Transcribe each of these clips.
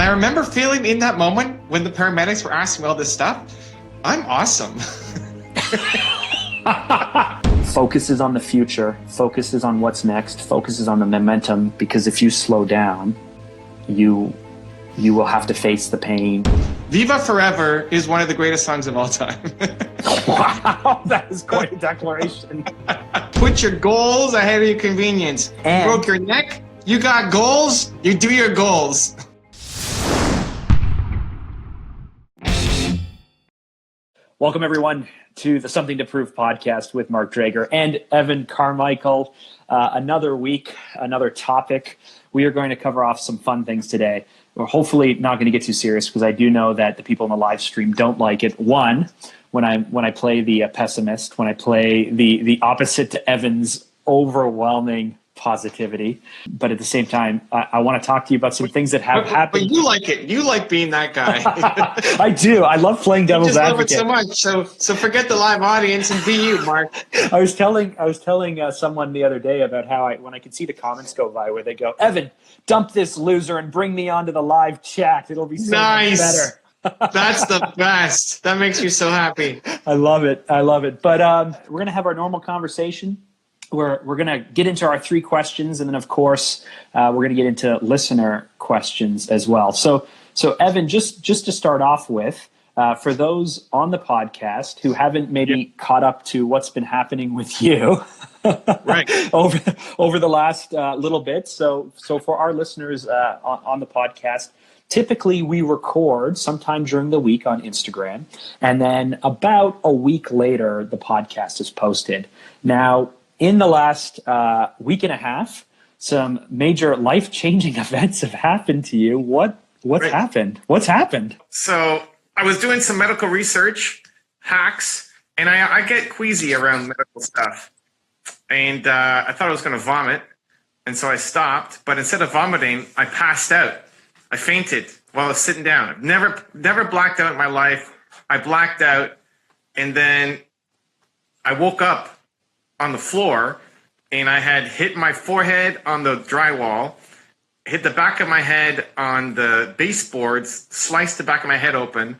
I remember feeling in that moment when the paramedics were asking me all this stuff, I'm awesome. Focuses on the future, focuses on what's next, focuses on the momentum, because if you slow down, you will have to face the pain. Viva Forever is one of the greatest songs of all time. Wow, that is quite a declaration. Put your goals ahead of your convenience. And you broke your neck, you got goals, you do your goals. Welcome, everyone, to the Something to Prove podcast with Mark Drager and Evan Carmichael. Another week, another topic. We are going to cover off some fun things today. We're hopefully not going to get too serious, because I do know that the people in the live stream don't like it. One, when I play the pessimist, when I play the opposite to Evan's overwhelming positivity. But at the same time, I want to talk to you about some things that have happened. But you like it. You like being that guy. I do. I love playing devil's advocate. You just love it so much. So forget the live audience and be you, Mark. I was telling someone the other day about how when I could see the comments go by where they go, Evan, dump this loser and bring me onto the live chat. It'll be so much better. That's the best. That makes me so happy. I love it. But we're going to have our normal conversation. We're going to get into our 3 questions, and then, of course, we're going to get into listener questions as well. So Evan, just to start off with, for those on the podcast who haven't maybe caught up to what's been happening with you right over the last little bit. So for our listeners on the podcast, typically we record sometime during the week on Instagram, and then about a week later, the podcast is posted. Now, in the last week and a half, some major life-changing events have happened to you. What's happened? What's happened? So I was doing some medical research hacks, and I get queasy around medical stuff. And I thought I was going to vomit, and so I stopped. But instead of vomiting, I passed out. I fainted while I was sitting down. I've never blacked out in my life. I blacked out, and then I woke up on the floor, and I had hit my forehead on the drywall, hit the back of my head on the baseboards, sliced the back of my head open,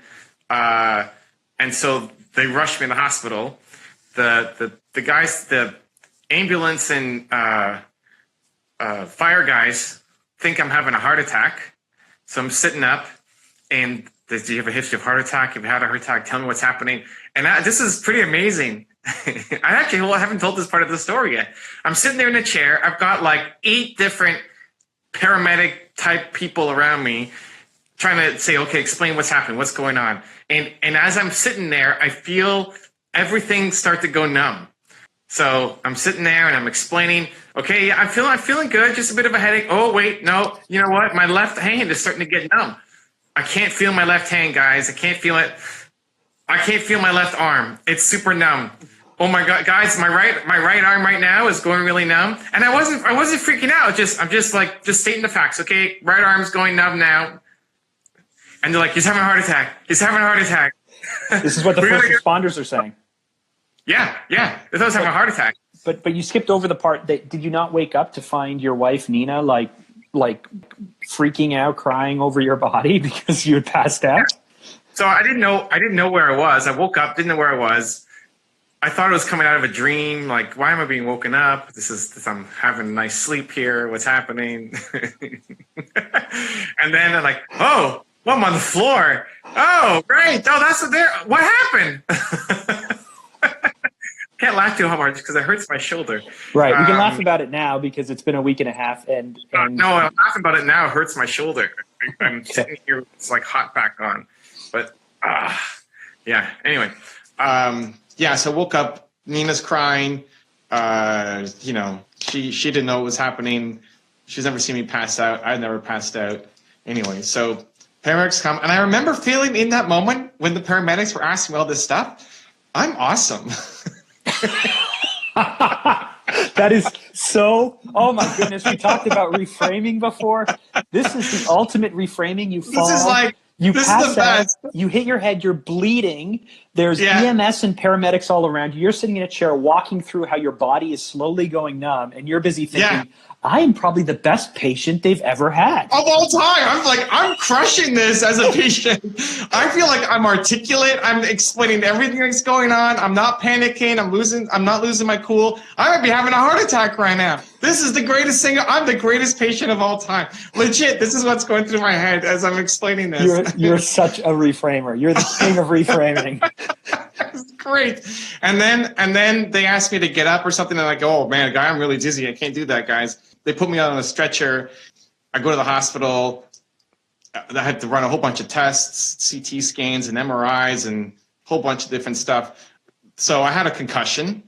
and so they rushed me to the hospital. The guys, the ambulance and fire guys think I'm having a heart attack, so I'm sitting up, and do you have a history of heart attack? Have you had a heart attack? Tell me what's happening. And this is pretty amazing. I haven't told this part of the story yet. I'm sitting there in a chair. I've got like 8 different paramedic type people around me trying to say, okay, explain what's happening, what's going on. And as I'm sitting there, I feel everything start to go numb. So I'm sitting there and I'm explaining, okay, I'm feeling good, just a bit of a headache. Oh, wait, no, you know what? My left hand is starting to get numb. I can't feel my left hand, guys. I can't feel it. I can't feel my left arm. It's super numb. Oh my God, guys, my right arm right now is going really numb. And I wasn't freaking out. I'm just stating the facts. Okay, right arm's going numb now. And they're like, he's having a heart attack. He's having a heart attack. This is what the first responders are saying. Yeah. They thought I was having a heart attack. But you skipped over the part that, did you not wake up to find your wife Nina like freaking out, crying over your body because you had passed out? So I didn't know where I was. I woke up, didn't know where I was. I thought it was coming out of a dream. Like, why am I being woken up? I'm having a nice sleep here. What's happening? And then I'm like, oh, well, I'm on the floor. Oh, great. Oh, that's what happened? Can't laugh too hard because it hurts my shoulder. Right. We can laugh about it now because it's been a week and a half. And no, I'm laughing about it now. It hurts my shoulder. I'm sitting here with it's like hot back on. But yeah. Anyway, so woke up. Nina's crying. She didn't know what was happening. She's never seen me pass out. I'd never passed out. Anyway, so paramedics come, and I remember feeling in that moment when the paramedics were asking me all this stuff, I'm awesome. That is so, oh my goodness, we talked about reframing before. This is the ultimate reframing. You fall You This is pass the out, best. you hit your head, you're bleeding. There's Yeah. EMS and paramedics all around you. You're sitting in a chair walking through how your body is slowly going numb, and you're busy thinking, I am probably the best patient they've ever had. Of all time. I'm crushing this as a patient. I feel like I'm articulate. I'm explaining everything that's going on. I'm not panicking. I'm not losing my cool. I might be having a heart attack right now. This is the greatest thing. I'm the greatest patient of all time. Legit, this is what's going through my head as I'm explaining this. You're such a reframer. You're the king of reframing. It's great. And then they asked me to get up or something, and I go, oh man, guy, I'm really dizzy. I can't do that, guys. They put me on a stretcher. I go to the hospital. I had to run a whole bunch of tests, CT scans and MRIs and a whole bunch of different stuff. So I had a concussion.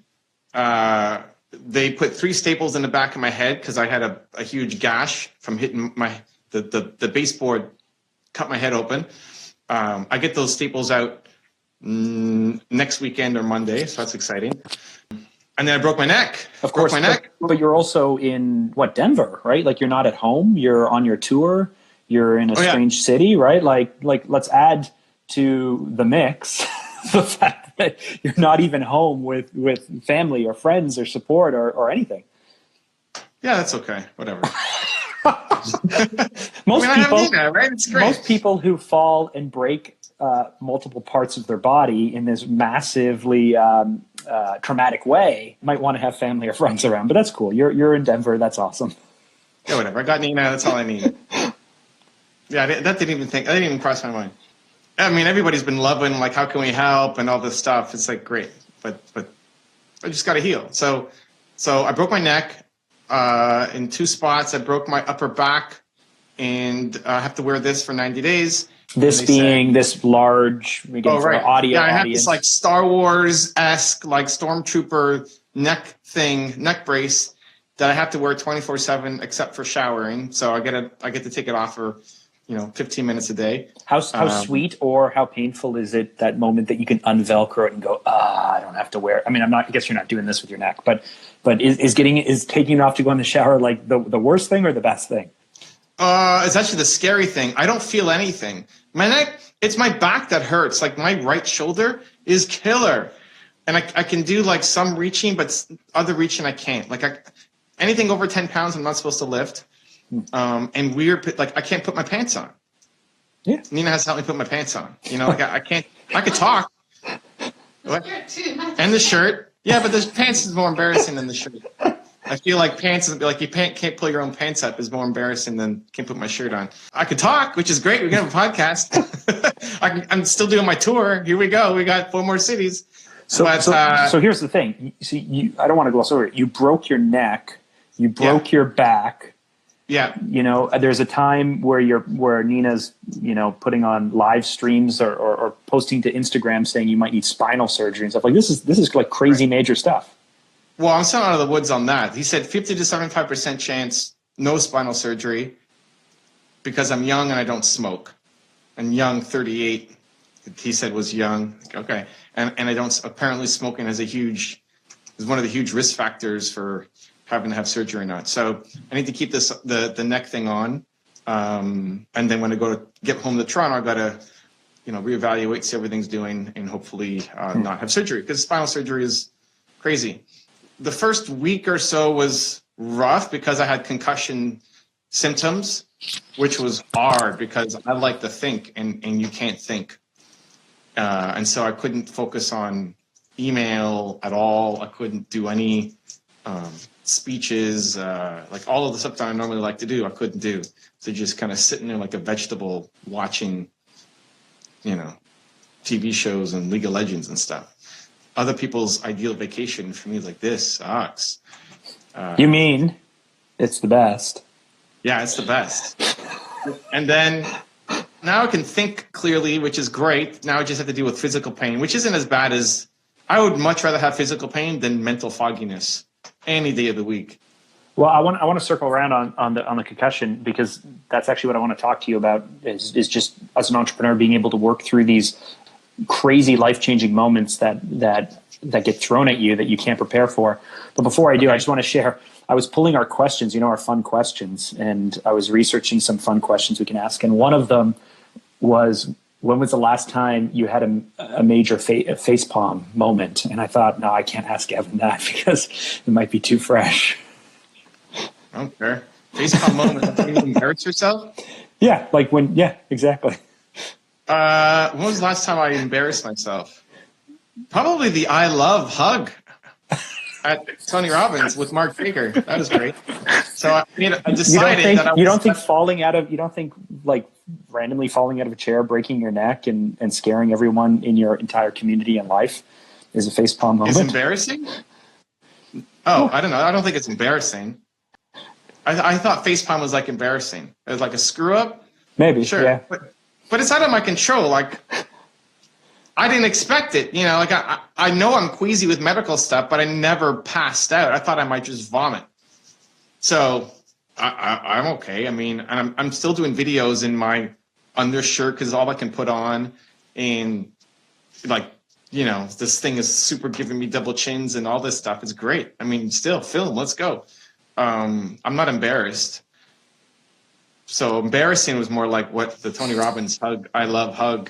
They put 3 staples in the back of my head because I had a huge gash from hitting the baseboard, cut my head open. I get those staples out next weekend or Monday, so that's exciting. And then I broke my neck. Of course, broke my neck. But you're also in Denver, right? Like you're not at home. You're on your tour. You're in a strange city, right? Like let's add to the mix the fact that you're not even home with family or friends or support or anything. Yeah, that's okay. Whatever. Most people, right? It's great. Most people who fall and break multiple parts of their body in this massively traumatic way might want to have family or friends around, but that's cool. You're in Denver. That's awesome. Yeah, whatever. I got Nina. That's all I need. Yeah, that didn't even cross my mind. I mean, everybody's been loving, like, how can we help and all this stuff. It's like, great, but I just got to heal. So I broke my neck in 2 spots. I broke my upper back, and I have to wear this for 90 days. This being this large, again, for audio yeah, I have audience. this like Star Wars-esque, like stormtrooper neck brace that I have to wear 24/7 except for showering. So I get to take it off for 15 minutes a day. How sweet or how painful is it, that moment that you can unvelcro it and go, I don't have to wear it? I mean, I guess you're not doing this with your neck, but is taking it off to go in the shower like the worst thing or the best thing? It's actually the scary thing. I don't feel anything. My neck, it's my back that hurts. Like my right shoulder is killer. And I can do like some reaching, but other reaching I can't. Like anything over 10 pounds I'm not supposed to lift. And weird, like I can't put my pants on. Yeah. Nina has to help me put my pants on. Like I can't, I could talk. What? And the shirt. Yeah, but the pants is more embarrassing than the shirt. I feel like pants is like you can't pull your own pants up is more embarrassing than can't put my shirt on. I could talk, which is great. We're gonna have a podcast. I'm still doing my tour. Here we go. We got 4 more cities. So here's the thing. See, I don't want to gloss over it. You broke your neck. You broke your back. Yeah. There's a time where Nina's, putting on live streams or posting to Instagram saying you might need spinal surgery and stuff. Like this is like crazy major stuff. Well, I'm still out of the woods on that. He said 50 to 75% chance, no spinal surgery, because I'm young and I don't smoke. I'm young, 38. He said was young. Okay. And I don't, apparently smoking is one of the huge risk factors for having to have surgery or not. So I need to keep the neck thing on. And then when I go to get home to Toronto, I got to, reevaluate, see how everything's doing, and hopefully not have surgery, because spinal surgery is crazy. The first week or so was rough because I had concussion symptoms, which was hard because I like to think and you can't think. And so I couldn't focus on email at all. I couldn't do any speeches, like all of the stuff that I normally like to do, I couldn't do. So just kind of sitting there like a vegetable watching, TV shows and League of Legends and stuff. Other people's ideal vacation for me is like, this sucks. You mean it's the best? Yeah, it's the best. And then now I can think clearly, which is great. Now I just have to deal with physical pain, which isn't as bad as I would much rather have physical pain than mental fogginess any day of the week. Well, I want to circle around on the concussion, because that's actually what I want to talk to you about is just as an entrepreneur being able to work through these crazy life-changing moments that get thrown at you that you can't prepare for. But before I do, I just want to share, I was pulling our questions, our fun questions, and I was researching some fun questions we can ask. And one of them was, when was the last time you had a major facepalm moment? And I thought, no, I can't ask Evan that because it might be too fresh. I don't care. Facepalm moment. When you embarrass yourself? Yeah, like when, yeah, exactly. When was the last time I embarrassed myself? Probably the I love hug at Tony Robbins with Mark Drager. That was great. So I decided you don't think like randomly falling out of a chair, breaking your neck, and scaring everyone in your entire community and life is a facepalm moment? Is embarrassing? Oh, I don't know. I don't think it's embarrassing. I thought facepalm was like embarrassing. It was like a screw up. Maybe, sure. Yeah. But it's out of my control. Like, I didn't expect it. You know, like I know I'm queasy with medical stuff, but I never passed out. I thought I might just vomit. So I'm okay. I mean, and I'm still doing videos in my undershirt because all I can put on. And like, you know, this thing is super giving me double chins and all this stuff. It's great. I mean, still film. Let's go. I'm not embarrassed. So embarrassing was more like what the Tony Robbins hug. I love hug.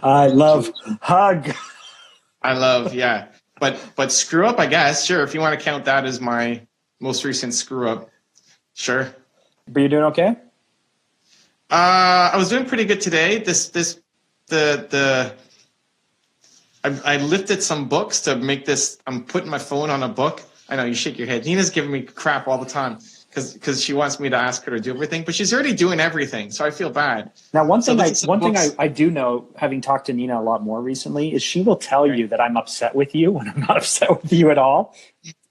I love hug. I love, yeah. But screw up, I guess. Sure. If you want to count that as my most recent screw up. Sure. But you're doing okay? I was doing pretty good today. I lifted some books to make this. I'm putting my phone on a book. I know you shake your head. Nina's giving me crap all the time because she wants me to ask her to do everything, but she's already doing everything, so I feel bad. Now, one thing I do know, having talked to Nina a lot more recently, is she will tell you that I'm upset with you when I'm not upset with you at all.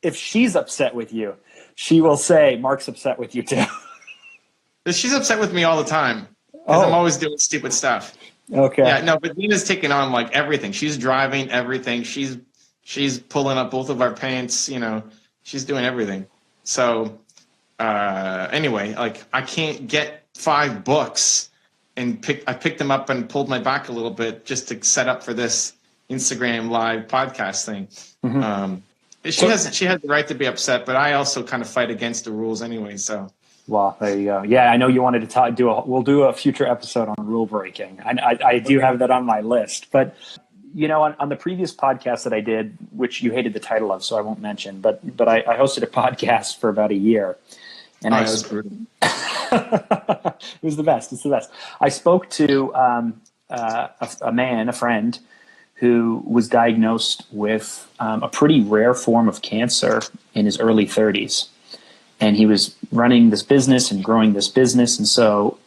If she's upset with you, she will say, Mark's upset with you too. She's upset with me all the time because I'm always doing stupid stuff. Okay. Yeah, no, but Nina's taking on like everything. She's driving everything. She's pulling up both of our pants. You know, she's doing everything. So anyway, like I can't get 5 books and I picked them up and pulled my back a little bit just to set up for this Instagram live podcast thing. Mm-hmm. She had the right to be upset, but I also kind of fight against the rules anyway. So. Well, there you go. Yeah, I know you wanted to we'll do a future episode on rule breaking. I do have that on my list. But, you know, on the previous podcast that I did, which you hated the title of, so I won't mention, but I hosted a podcast for about a year. And it was brutal. It was the best. It's the best. I spoke to a friend, who was diagnosed with a pretty rare form of cancer in his early 30s. And he was running this business and growing this business. And so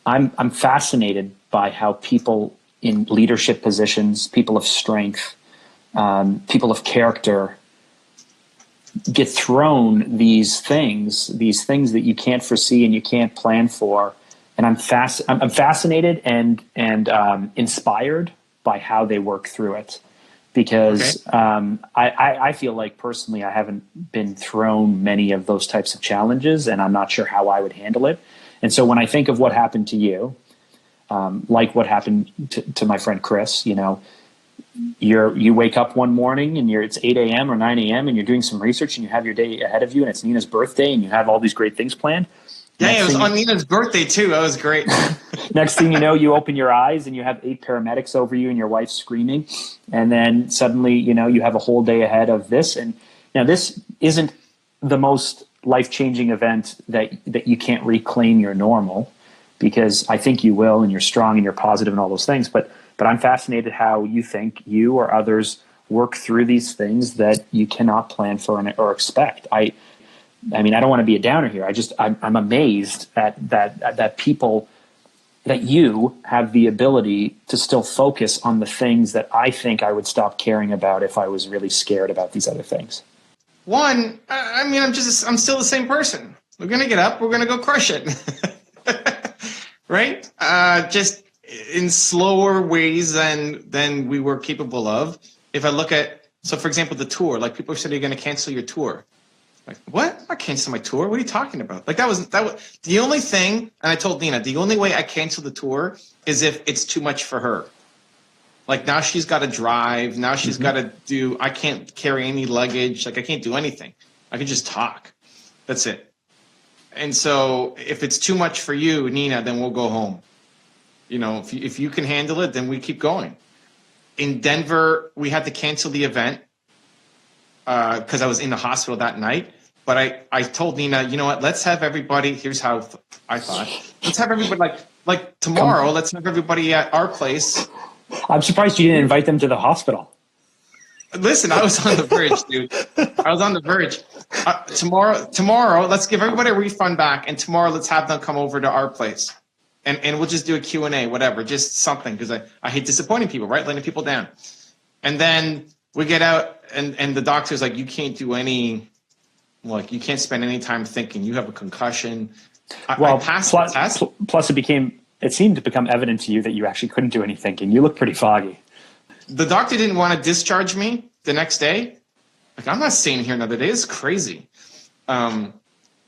I'm fascinated by how people in leadership positions, people of strength, people of character, get thrown these things that you can't foresee and you can't plan for. And I'm fascinated and inspired by how they work through it. Because I feel like personally I haven't been thrown many of those types of challenges, and I'm not sure how I would handle it. And so when I think of what happened to you, like what happened to my friend Chris, you know, you wake up one morning and it's 8 a.m. or 9 a.m. and you're doing some research and you have your day ahead of you and it's Nina's birthday and you have all these great things planned. Yeah, it was on Nina's birthday too. That was great. Next thing you know, you open your eyes and you have 8 paramedics over you and your wife's screaming. And then suddenly, you know, you have a whole day ahead of this. And now this isn't the most life-changing event that you can't reclaim your normal, because I think you will, and you're strong and you're positive and all those things. But I'm fascinated how you think you or others work through these things that you cannot plan for or expect. I mean, I don't want to be a downer here. I'm amazed that people, that you have the ability to still focus on the things that I think I would stop caring about if I was really scared about these other things. One, I mean, I'm still the same person. We're going to get up. We're going to go crush it. Right? Just in slower ways than we were capable of. If I look at, so for example, the tour, like people said, you're going to cancel your tour. Like, what? I cancel my tour? What are you talking about? Like that was the only thing. And I told Nina, the only way I cancel the tour is if it's too much for her. Like now she's got to drive. Now she's got to do, I can't carry any luggage. Like I can't do anything. I can just talk. That's it. And so if it's too much for you, Nina, then we'll go home. if you can handle it, then we keep going. In Denver, we had to cancel the event because I was in the hospital that night. But I told Nina, you know what? Let's have everybody. Here's how I thought. Let's have everybody like tomorrow. Let's have everybody at our place. I'm surprised you didn't invite them to the hospital. Listen, I was on the verge, dude. I was on the verge. Tomorrow, let's give everybody a refund back, and tomorrow let's have them come over to our place, and we'll just do a Q&A, whatever, just something, because I hate disappointing people, right? Letting people down. And then we get out, and the doctor's like, you can't do any, you can't spend any time thinking. You have a concussion. I passed the test. Plus, it seemed to become evident to you that you actually couldn't do any thinking. You look pretty foggy. The doctor didn't want to discharge me the next day. I'm not staying here another day. It's crazy. And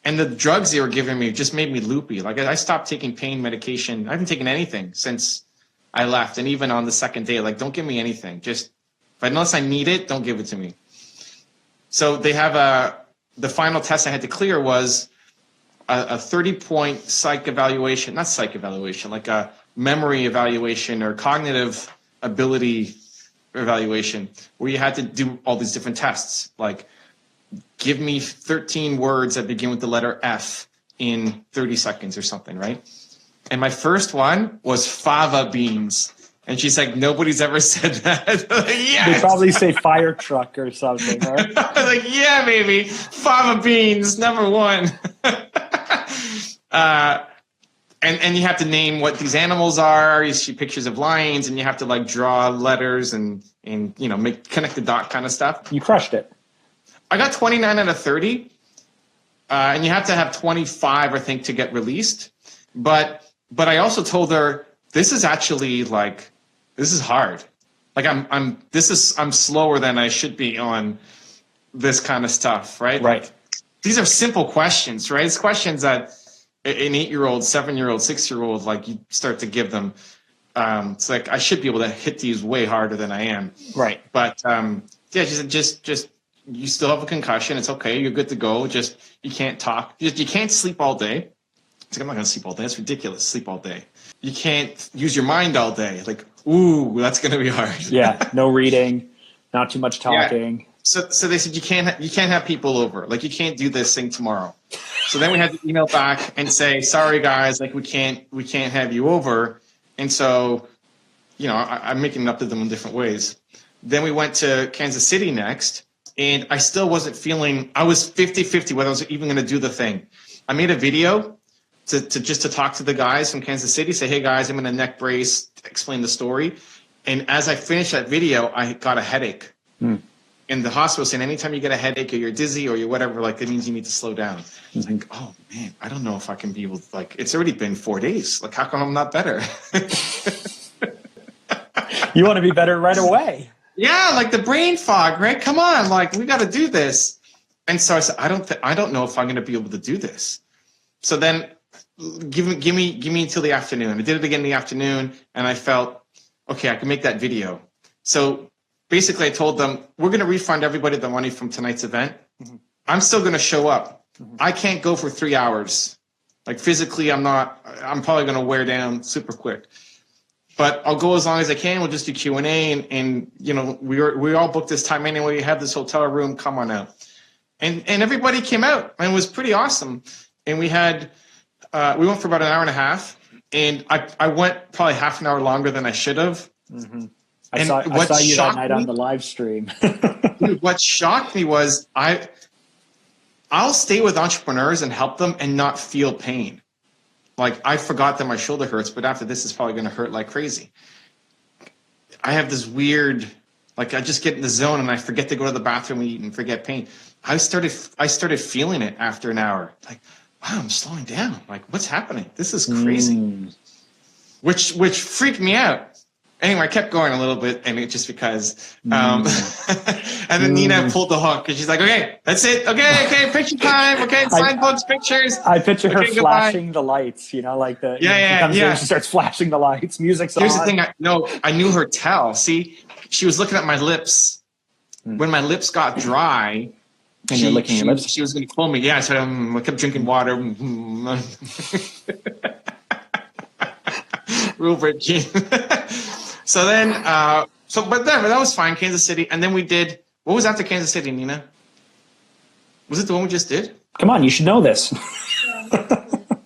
the drugs they were giving me just made me loopy. I stopped taking pain medication. I haven't taken anything since I left. And even on the second day, don't give me anything. Unless I need it, don't give it to me. So they have the final test I had to clear was a 30-point like a memory evaluation or cognitive ability evaluation, where you had to do all these different tests, like give me 13 words that begin with the letter F in 30 seconds or something, right? And my first one was fava beans. And she's like, nobody's ever said that. Yes! They probably say fire truck or something, right? I was like, yeah, baby, fava beans, number one. And you have to name what these animals are. You see pictures of lions, and you have to draw letters and make connect the dot kind of stuff. You crushed it. I got 29 out of 30, and you have to have 25, I think, to get released. But I also told her this is actually this is hard. I'm slower than I should be on this kind of stuff, right? Right. These are simple questions, right? It's questions that an 8-year-old, 7-year-old, 6-year-old, you start to give them. It's I should be able to hit these way harder than I am. Right. But she said, just you still have a concussion. It's okay. You're good to go. Just you can't talk. You can't sleep all day. It's I'm not going to sleep all day. That's ridiculous. Sleep all day. You can't use your mind all day. Ooh, that's going to be hard. Yeah. No reading. Not too much talking. Yeah. So they said you can't have people over. You can't do this thing tomorrow. So then we had to email back and say, sorry guys, we can't have you over. And so, I'm making it up to them in different ways. Then we went to Kansas City next, and I still wasn't feeling. I was 50-50 whether I was even going to do the thing. I made a video to talk to the guys from Kansas City, say, hey guys, I'm in a neck brace, explain the story. And as I finished that video, I got a headache. In the hospital saying anytime you get a headache or you're dizzy or you're whatever, it means you need to slow down. I was like, oh man, I don't know if I can be able to, it's already been 4 days. How come I'm not better? You want to be better right away. Yeah, the brain fog, right? Come on, we got to do this. And so I said, I don't know if I'm going to be able to do this. So then give me until the afternoon. I did it again in the afternoon, and I felt, okay, I can make that video. So basically, I told them, we're going to refund everybody the money from tonight's event. Mm-hmm. I'm still going to show up. Mm-hmm. I can't go for 3 hours. Physically, I'm probably going to wear down super quick. But I'll go as long as I can. We'll just do Q&A. And we all booked this time anyway. You have this hotel room. Come on out. And everybody came out. And it was pretty awesome. And we went for about an hour and a half. And I went probably half an hour longer than I should have. Mm-hmm. I saw you that night on the live stream. Dude, what shocked me was I'll stay with entrepreneurs and help them and not feel pain. I forgot that my shoulder hurts, but after this, it's probably going to hurt like crazy. I have this weird, I just get in the zone and I forget to go to the bathroom and eat and forget pain. I started feeling it after an hour. Wow, I'm slowing down. What's happening? This is crazy. Which freaked me out. Anyway, I kept going a little bit, and it just because. And then Nina pulled the hook, and she's like, "Okay, that's it. Okay, picture time. Okay, sign books, pictures." I picture her flashing the lights. She comes in, she starts flashing the lights. Music's on. Here's the thing. I knew her tell. See, she was looking at my lips. When my lips got dry, and you're licking your lips. She was going to pull me. Yeah, so I kept drinking water. rule breaking. So then, but that was fine. Kansas City, and then we did. What was after Kansas City, Nina? Was it the one we just did? Come on, you should know this.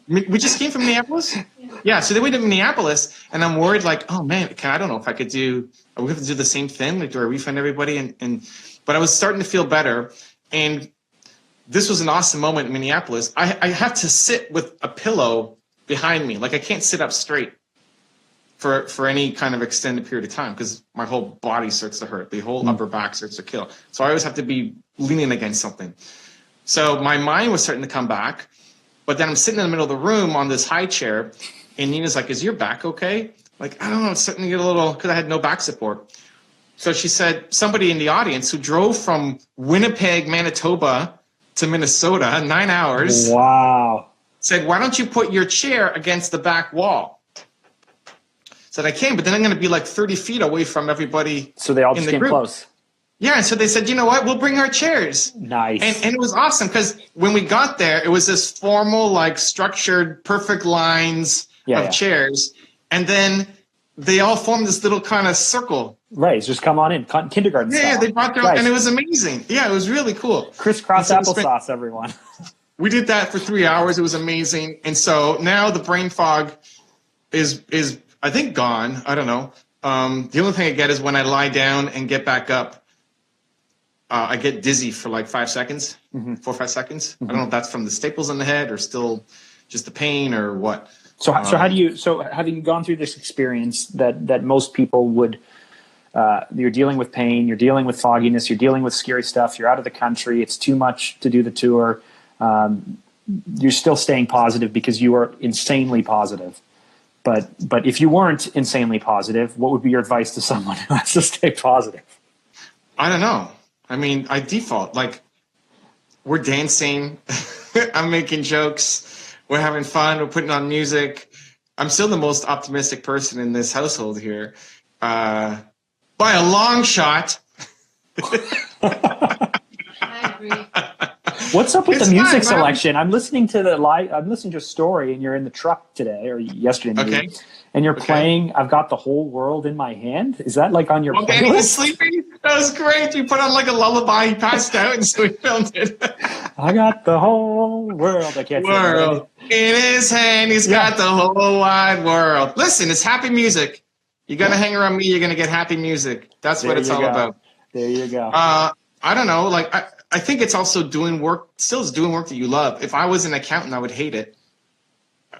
We just came from Minneapolis. Yeah. So then we did Minneapolis, and I'm worried, like, oh man, I don't know if I could do. We have to do the same thing. Like, do I refund everybody? But I was starting to feel better, and this was an awesome moment in Minneapolis. I have to sit with a pillow behind me. Like, I can't sit up straight for any kind of extended period of time because my whole body starts to hurt. The whole upper back starts to kill. So I always have to be leaning against something. So my mind was starting to come back, but then I'm sitting in the middle of the room on this high chair, and Nina's like, "Is your back okay?" Like, I don't know, it's starting to get a little, because I had no back support. So she said, somebody in the audience who drove from Winnipeg, Manitoba to Minnesota, 9 hours. Wow. Said, "Why don't you put your chair against the back wall?" Said, "I can, but then I'm going to be like 30 feet away from everybody." So they all just came close. Yeah, so they said, "You know what? We'll bring our chairs." Nice. And it was awesome because when we got there, it was this formal, like structured, perfect lines of chairs. And then they all formed this little kind of circle. Right, just come on in, kindergarten style. Yeah, they brought their own, and it was amazing. Yeah, it was really cool. Crisscross applesauce, everyone. We did that for 3 hours. It was amazing. And so now the brain fog is I think gone. I don't know. The only thing I get is when I lie down and get back up, I get dizzy for like 5 seconds, 4 or 5 seconds. I don't know if that's from the staples in the head or still just the pain or what. So having gone through this experience that most people would, you're dealing with pain, you're dealing with fogginess, you're dealing with scary stuff, you're out of the country, it's too much to do the tour. You're still staying positive because you are insanely positive. But if you weren't insanely positive, what would be your advice to someone who has to stay positive? I don't know. I mean, I default, like, we're dancing, I'm making jokes, we're having fun, we're putting on music. I'm still the most optimistic person in this household here. By a long shot. I agree. What's up with the music selection? I'm listening to a story, and you're in the truck today or yesterday. Okay. And you're playing "I've Got the Whole World in My Hand." Is that like on your playlist? He was sleeping. That was great. You put on like a lullaby. He passed out, and so we filmed it. I got the whole world. I can't world in his hand. He's got the whole wide world. Listen, it's happy music. You're gonna hang around me. You're gonna get happy music. That's what it's all about. There you go. I don't know. Like I think it's also doing work. Still, is doing work that you love. If I was an accountant, I would hate it.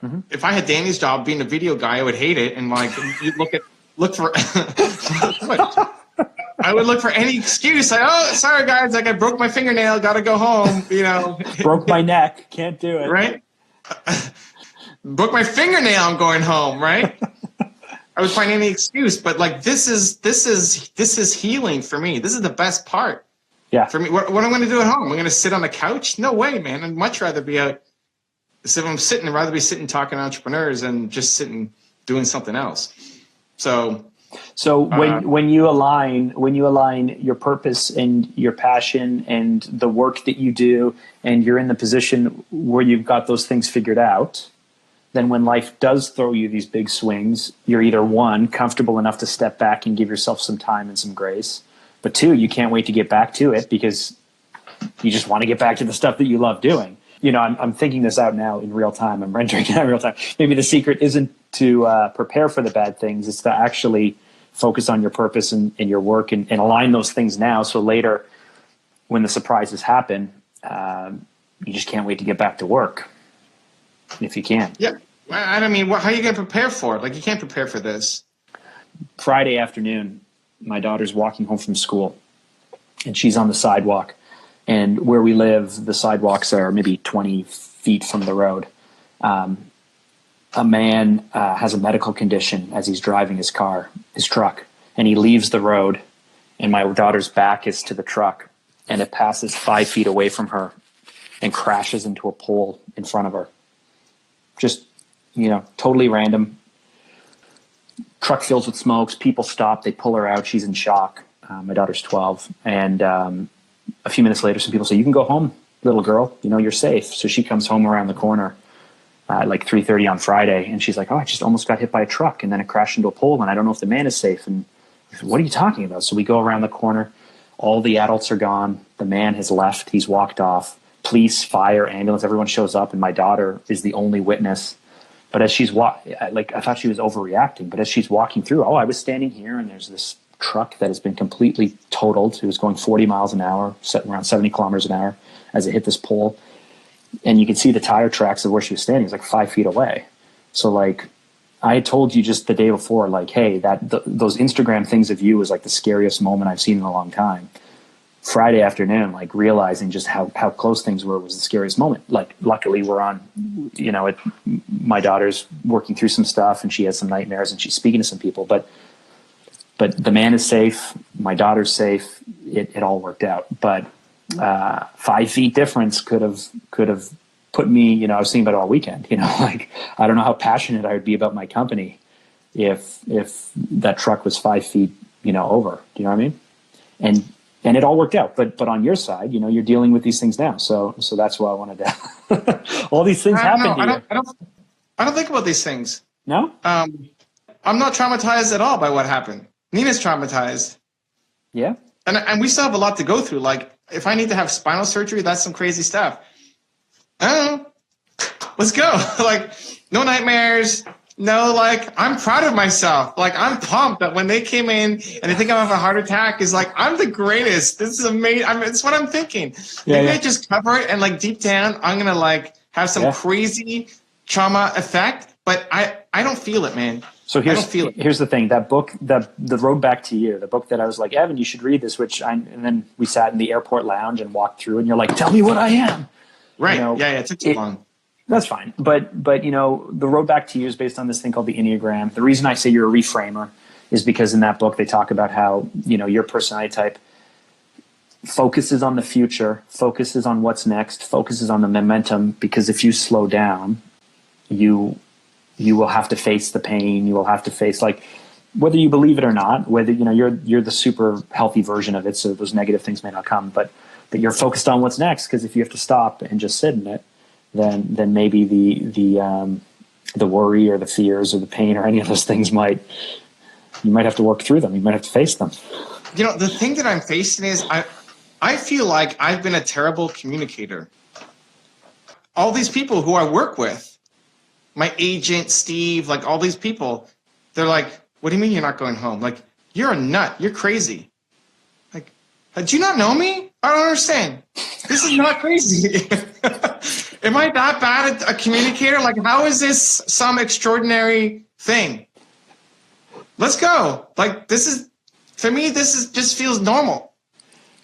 Mm-hmm. If I had Danny's job being a video guy, I would hate it. And like, you look for, I would look for any excuse. Like, oh, sorry guys, like I broke my fingernail, got to go home. You know, broke my neck, can't do it. Right? Broke my fingernail, I'm going home. Right? I would find any excuse, but like this is healing for me. This is the best part. Yeah. For me, what I'm going to do at home? I'm going to sit on the couch? No way, man. I'd much rather be out. So if I'm sitting, I'd rather be sitting talking to entrepreneurs and just sitting doing something else. So when you align your purpose and your passion and the work that you do, and you're in the position where you've got those things figured out, then when life does throw you these big swings, you're either one, comfortable enough to step back and give yourself some time and some grace, but two, you can't wait to get back to it because you just want to get back to the stuff that you love doing. You know, I'm thinking this out now in real time. I'm rendering it out in real time. Maybe the secret isn't to prepare for the bad things. It's to actually focus on your purpose and your work and align those things now. So later, when the surprises happen, you just can't wait to get back to work if you can. Yeah. I mean, how are you going to prepare for it? Like, you can't prepare for this. Friday afternoon, my daughter's walking home from school, and she's on the sidewalk. And where we live, the sidewalks are maybe 20 feet from the road. A man has a medical condition as he's driving his truck, and he leaves the road, and my daughter's back is to the truck, and it passes 5 feet away from her and crashes into a pole in front of her. Just, totally random. Truck fills with smokes. People stop. They pull her out. She's in shock. My daughter's 12. And a few minutes later, some people say, "You can go home, little girl. You're safe." So she comes home around the corner, like 3:30 on Friday, and she's like, "Oh, I just almost got hit by a truck, and then it crashed into a pole, and I don't know if the man is safe." And I said, "What are you talking about?" So we go around the corner. All the adults are gone. The man has left. He's walked off. Police, fire, ambulance, everyone shows up, and my daughter is the only witness. But as she's I thought she was overreacting. But as she's walking through, I was standing here, and there's this truck that has been completely totaled. It was going 40 miles an hour, around 70 kilometers an hour, as it hit this pole. And you could see the tire tracks of where she was standing. It was like 5 feet away. So like, I had told you just the day before, like, hey, those Instagram things of you was like the scariest moment I've seen in a long time. Friday afternoon, like realizing just how close things were was the scariest moment. Like, luckily we're on, my daughter's working through some stuff and she has some nightmares and she's speaking to some people, but the man is safe. My daughter's safe. It all worked out. But 5 feet difference could have put me, I was thinking about it all weekend, like, I don't know how passionate I would be about my company if that truck was 5 feet, over, do you know what I mean? And it all worked out, but on your side, you're dealing with these things now. So that's why I wanted to, all these things happen to you. I don't think about these things. No? I'm not traumatized at all by what happened. Nina's traumatized. Yeah. And we still have a lot to go through. Like, if I need to have spinal surgery, that's some crazy stuff. I don't know. Let's go. Like, no nightmares. No, like, I'm proud of myself. Like, I'm pumped that when they came in and they think I have a heart attack, is like, I'm the greatest. This is amazing. It's what I'm thinking. Maybe I just cover it and, like, deep down, I'm going to, like, have some crazy trauma effect. But I don't feel it, man. So here's the thing. That book, the Road Back to You, the book that I was like, Evan, you should read this, and then we sat in the airport lounge and walked through, and you're like, tell me what I am. Right. It took too long. That's fine. But the Road Back to You is based on this thing called the Enneagram. The reason I say you're a reframer is because in that book they talk about how, your personality type focuses on the future, focuses on what's next, focuses on the momentum, because if you slow down, you will have to face the pain. You will have to face, like, whether you believe it or not, whether, you're the super healthy version of it. So those negative things may not come, but you're focused on what's next. Because if you have to stop and just sit in it, then maybe the worry or the fears or the pain or any of those things you might have to work through them. You might have to face them. The thing that I'm facing is I feel like I've been a terrible communicator. All these people who I work with, my agent, Steve, like all these people, they're like, what do you mean you're not going home? Like, you're a nut. You're crazy. Like, do you not know me? I don't understand. This is not crazy. Am I that bad at a communicator? Like, how is this some extraordinary thing? Let's go. Like, for me, just feels normal.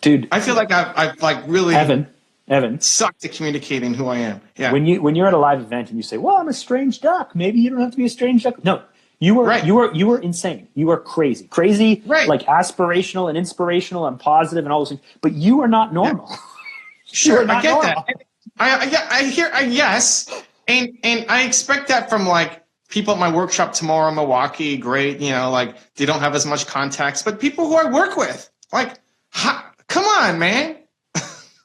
Dude. I feel like I've like really Evan, sucked at communicating who I am. Yeah. When you're at a live event and you say, well, I'm a strange duck. Maybe you don't have to be a strange duck. No, you were insane. You are crazy, right. Like aspirational and inspirational and positive and all those things, but you are not normal. Yeah. Sure. I get normal. That. I hear, yes. And I expect that from like people at my workshop tomorrow in Milwaukee. Great. Like they don't have as much context, but people who I work with, like, come on, man.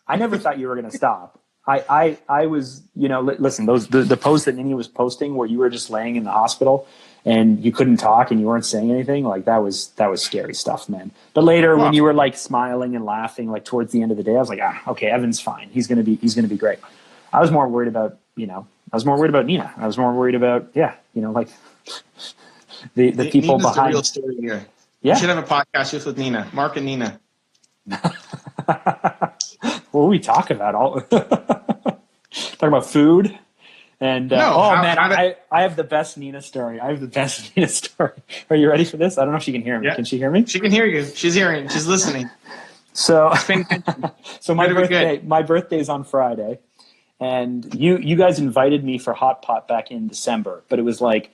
I never thought you were going to stop. I was, listen, the post that Nini was posting where you were just laying in the hospital and you couldn't talk and you weren't saying anything, like that was scary stuff, man. But later when you were like smiling and laughing, like towards the end of the day, I was like, okay, Evan's fine. He's going to be great. I was more worried about, Nina. I was more worried about, like the people Nina's behind. The real story here. Yeah. You should have a podcast just with Nina, Mark and Nina. What will we talk about? Talk about food and I have the best Nina story. Are you ready for this? I don't know if she can hear me. Yeah. Can she hear me? She can hear you. She's hearing. She's listening. So my birthday is on Friday, and you guys invited me for hot pot back in December, but it was like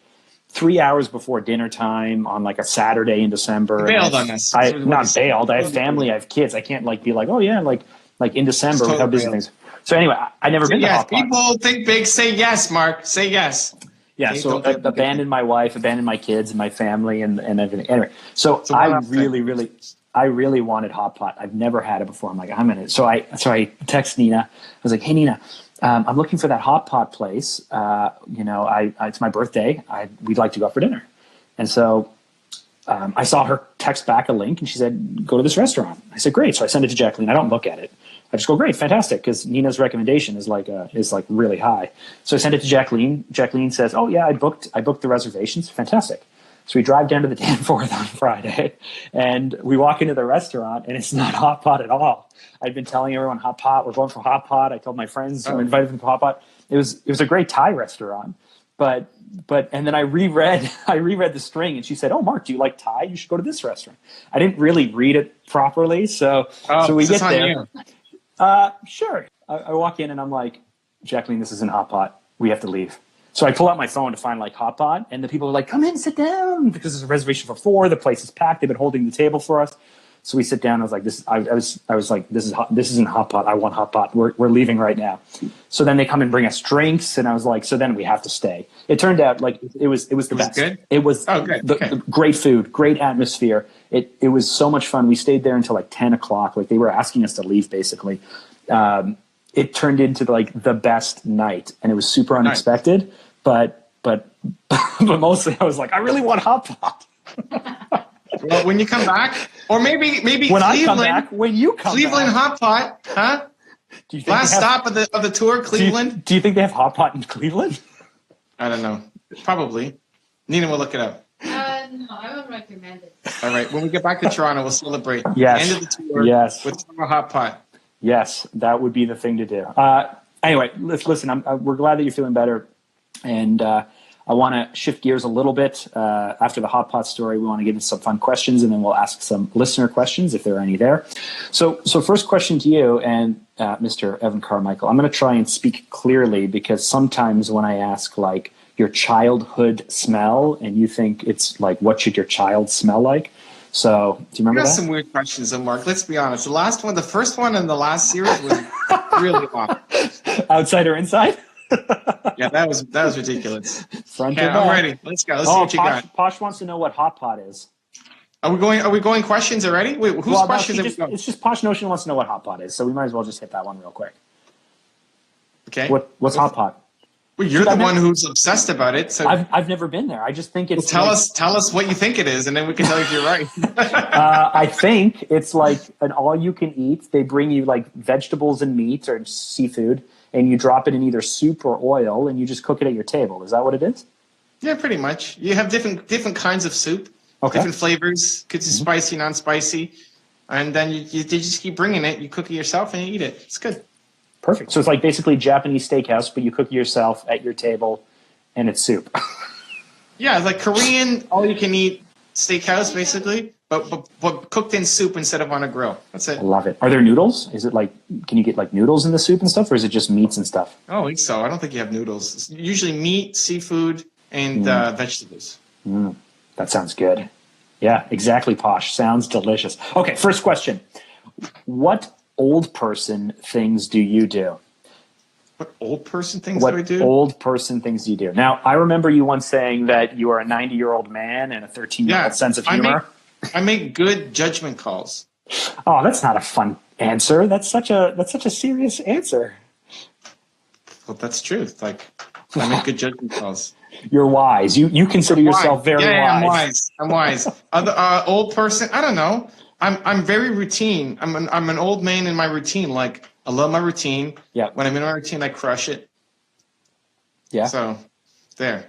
3 hours before dinner time on like a Saturday in December. You bailed on us. I not bailed. I have family. I have kids. I can't like be like, oh yeah, like in December with how busy things. So anyway, I never been to hot pot. People think big. Say yes, Mark. Say yes. Yeah. So abandoned my wife, abandoned my kids and my family and everything. Anyway, so I really wanted hot pot. I've never had it before. I'm like, I'm in it. So I text Nina. I was like, hey Nina, I'm looking for that hot pot place. It's my birthday. We'd like to go out for dinner. And so I saw her text back a link, and she said, go to this restaurant. I said, great. So I send it to Jacqueline. I don't look at it. I just go, great, fantastic, because Nina's recommendation is like really high. So I send it to Jacqueline. Jacqueline says, oh yeah, I booked the reservations. Fantastic. So we drive down to the Danforth on Friday, and we walk into the restaurant, and it's not hot pot at all. I'd been telling everyone hot pot. We're going for hot pot. I told my friends who invited them to hot pot. It was a great Thai restaurant, but and then I reread the string, and she said, "Oh, Mark, do you like Thai? You should go to this restaurant." I didn't really read it properly, so we get there. Sure. I walk in, and I'm like, Jacqueline, this isn't hot pot. We have to leave. So I pull out my phone to find like hot pot, and the people are like, come in, sit down, because there's a reservation for 4. The place is packed. They've been holding the table for us. So we sit down. I was like, I was like, this isn't hot pot. I want hot pot. We're leaving right now. So then they come and bring us drinks, and I was like, so then we have to stay. It turned out like it was the best. Good? It was the great food, great atmosphere. It was so much fun. We stayed there until like 10 o'clock. Like they were asking us to leave basically. It turned into like the best night, and it was super unexpected. Nice. But mostly I was like, I really want hot pot. Well, when you come back, or maybe when Cleveland, I come back, when you come Cleveland back. hot pot, huh? Do you think Last stop of the tour, Cleveland. Do you think they have hot pot in Cleveland? I don't know. Probably. Nina will look it up. No, I wouldn't recommend it. All right. When we get back to Toronto, we'll celebrate the Yes. end of the tour with a hot pot. Yes, that would be the thing to do. Anyway, listen, we're glad that you're feeling better. And I want to shift gears a little bit. After the hot pot story, we want to get into some fun questions, and then we'll ask some listener questions if there are any there. So first question to you and Mr. Evan Carmichael. I'm going to try and speak clearly, because sometimes when I ask like your childhood smell, and you think it's like, what should your child smell like? So do you remember that? Some weird questions, Mark. Let's be honest. The first one in the last series was really long. Outside or inside? Yeah, that was ridiculous. Front I'm ready. Let's go. Let's see what you got. Posh wants to know what hot pot is. Are we going questions already? Wait, whose questions are we going? It's just Posh Notion wants to know what hot pot is, so we might as well just hit that one real quick. Okay. What's hot pot? Well, you're the one who's obsessed about it. So I've never been there. I just think it's. Well, tell us what you think it is, and then we can tell you if you're right. I think it's like an all-you-can-eat. They bring you like vegetables and meat or seafood, and you drop it in either soup or oil, and you just cook it at your table. Is that what it is? Yeah, pretty much. You have different kinds of soup, different flavors. Could be spicy, non-spicy, and then you just keep bringing it. You cook it yourself, and you eat it. It's good. Perfect. So it's like basically Japanese steakhouse, but you cook it yourself at your table, and it's soup. Yeah, it's like Korean all-you-can-eat steakhouse, basically, but cooked in soup instead of on a grill. That's it. I love it. Are there noodles? Is it like, can you get like noodles in the soup and stuff, or is it just meats and stuff? I don't think so. I don't think you have noodles. It's usually meat, seafood, and vegetables. That sounds good. Yeah, exactly, Posh. Sounds delicious. Okay, first question. What old person things do you do? What old person things do I do? What old person things do you do? Now, I remember you once saying that you are a 90-year-old man and a 13-year-old sense of humor. I make good judgment calls. Oh, that's not a fun answer. That's such a serious answer. Well, that's true. Like, I make good judgment calls. You're wise. You consider yourself very wise. I'm wise. Old person, I don't know. I'm very routine. I'm an old man in my routine. Like, I love my routine. Yeah. When I'm in my routine, I crush it. Yeah. So, there.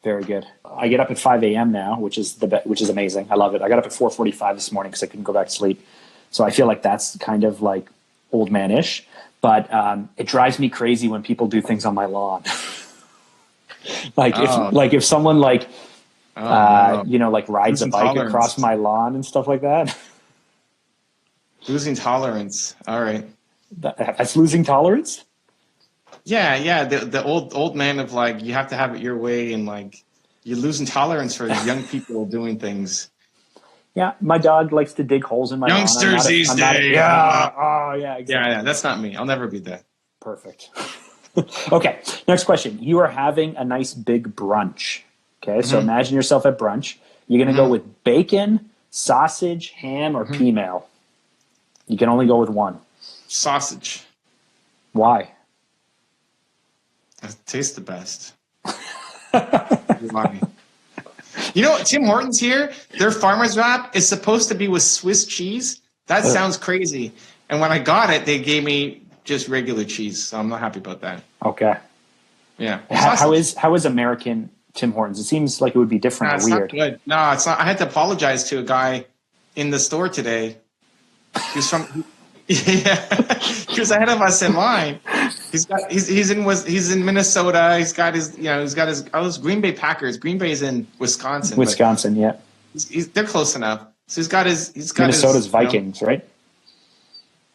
Very good. I get up at 5 a.m. now, which is amazing. I love it. I got up at 4:45 this morning because I couldn't go back to sleep. So I feel like that's kind of like old man-ish. But it drives me crazy when people do things on my lawn. if someone like rides a bike across my lawn and stuff like that. Losing tolerance. All right. That's losing tolerance? Yeah. The old man of like, you have to have it your way, and like you're losing tolerance for young people doing things. Yeah, my dog likes to dig holes in my lawn. Youngsters these days. Yeah. Oh, yeah, exactly. Yeah, that's not me. I'll never be that. Perfect. Okay, next question. You are having a nice big brunch. Okay, so imagine yourself at brunch. You're going to go with bacon, sausage, ham, or peameal. You can only go with one. Sausage. Why? It tastes the best. You know, Tim Hortons here, their farmer's wrap is supposed to be with Swiss cheese. That sounds crazy. And when I got it, they gave me just regular cheese. So I'm not happy about that. Okay. Yeah. How is American Tim Hortons? It seems like it would be different or weird. Not good. No, it's not. I had to apologize to a guy in the store today. He's from he was ahead of us in line. He's in Minnesota. He's got his Green Bay Packers. Green Bay's in Wisconsin. Yeah. They're close enough. So he's got Minnesota's Vikings, right?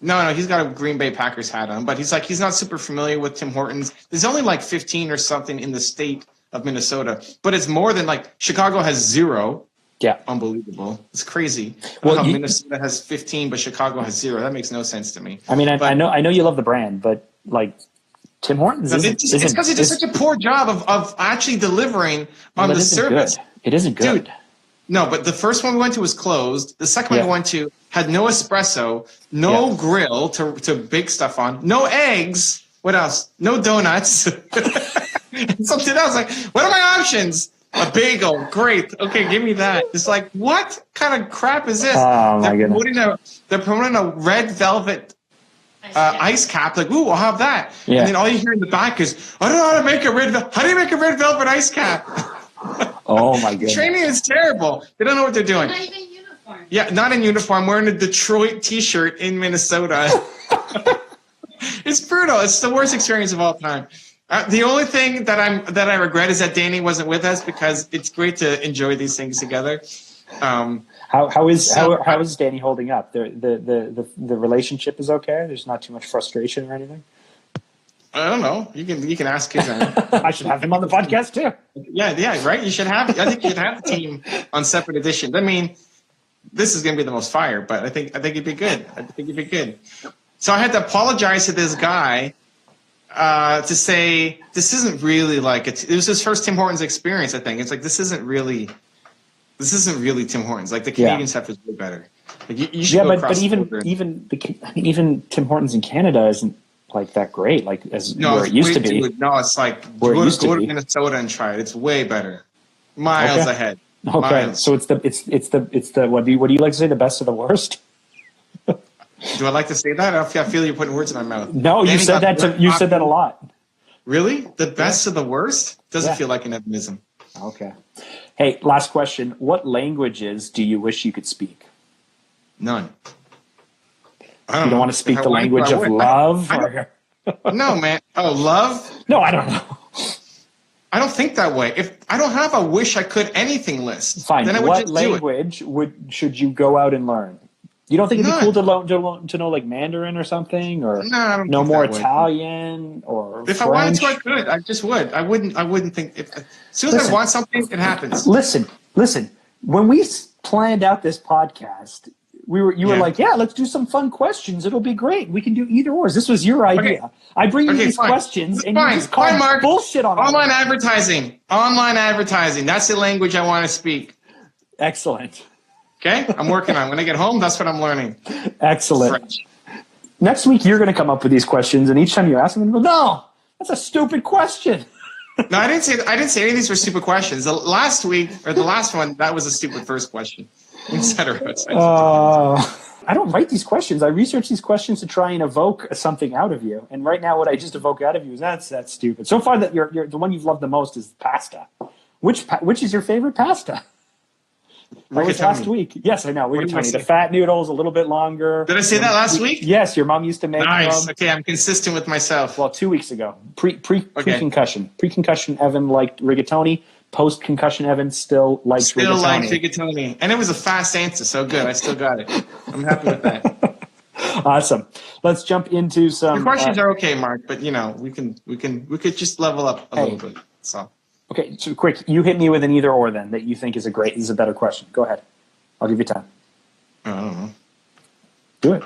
No, he's got a Green Bay Packers hat on, but he's not super familiar with Tim Hortons. There's only like 15 or something in the state of Minnesota, but it's more than like Chicago has 0. Yeah. Unbelievable. It's crazy. Well, Minnesota has 15, but Chicago has 0. That makes no sense to me. I mean, I know you love the brand, but like Tim Hortons it's because he did such a poor job of actually delivering on the service. It isn't good. Dude, no, but the first one we went to was closed. The second one we went to had no espresso, no grill to bake stuff on, no eggs. What else? No donuts. Something else. Like, what are my options? A bagel. Great. Okay, give me that. It's like, what kind of crap is this? Oh, my goodness. They're promoting a red velvet ice cap. Like, ooh, I'll have that. Yeah. And then all you hear in the back is, I don't know how to make how do you make a red velvet ice cap? Oh, my goodness. Training is terrible. They don't know what they're doing. Not even uniform. Yeah, not in uniform. Wearing a Detroit T-shirt in Minnesota. It's brutal. It's the worst experience of all time. The only thing that I regret is that Danny wasn't with us, because it's great to enjoy these things together. How is Danny holding up? The relationship is okay. There's not too much frustration or anything. I don't know. You can ask him. I should have him on the podcast too. Yeah, right. You should have. I think you should have the team on separate editions. I mean, this is going to be the most fire, but I think it'd be good. So I had to apologize to this guy to say this isn't really like it was his first Tim Hortons experience. I think it's like this isn't really Tim Hortons. Like the Canadian stuff is way better. Like you should go across the border. even Tim Hortons in Canada isn't like that great. Like where it used to be. No, it's like go to Minnesota and try it. It's way better, miles ahead. Okay, miles. so it's the what do you like to say, the best of the worst? Do I like to say that? I feel you're putting words in my mouth. No, you said that. You said that a lot. Really? The best of the worst? Doesn't feel like an euphemism. Okay. Hey, last question. What languages do you wish you could speak? None. You don't want to speak the language of love? No, man. Oh, love? No, I don't know. I don't think that way. If I don't have a wish I could anything list, fine. then I would what just language should you go out and learn? You don't think it'd be cool to know like Mandarin or something, or know more Italian or if French? I wanted to, I could. I just would. I wouldn't think. As soon as I want something, it happens. Listen. When we planned out this podcast, you were like, "Yeah, let's do some fun questions. It'll be great. We can do either or." This was your idea. Okay. I bring you these questions, and you just call bullshit on online advertising. Online advertising. That's the language I want to speak. Excellent. Okay, I'm working on it. When I get home, that's what I'm learning. Excellent. French. Next week, you're going to come up with these questions, and each time you ask them, you go, "No, that's a stupid question." No, I didn't say any of these were stupid questions. The last one, that was a stupid first question. Etc. I don't write these questions. I research these questions to try and evoke something out of you. And right now, what I just evoke out of you is that's stupid. So far, that you're the one you've loved the most is pasta. Which is your favorite pasta? That was last week. Yes, I know. Rigatoni. The fat noodles, a little bit longer. Did I say that last week? Yes, your mom used to make nice. them. Okay, I'm consistent with myself. Well, 2 weeks ago. Pre-concussion. Pre-concussion, Evan liked rigatoni. Post-concussion, Evan still likes rigatoni. Still likes rigatoni. And it was a fast answer, so good. I still got it. I'm happy with that. Awesome. Let's jump into some... The questions are okay, Mark, but, we could just level up a little bit. So. Okay, so quick, you hit me with an either or then that you think is a better question. Go ahead. I'll give you time. I don't know. Do it.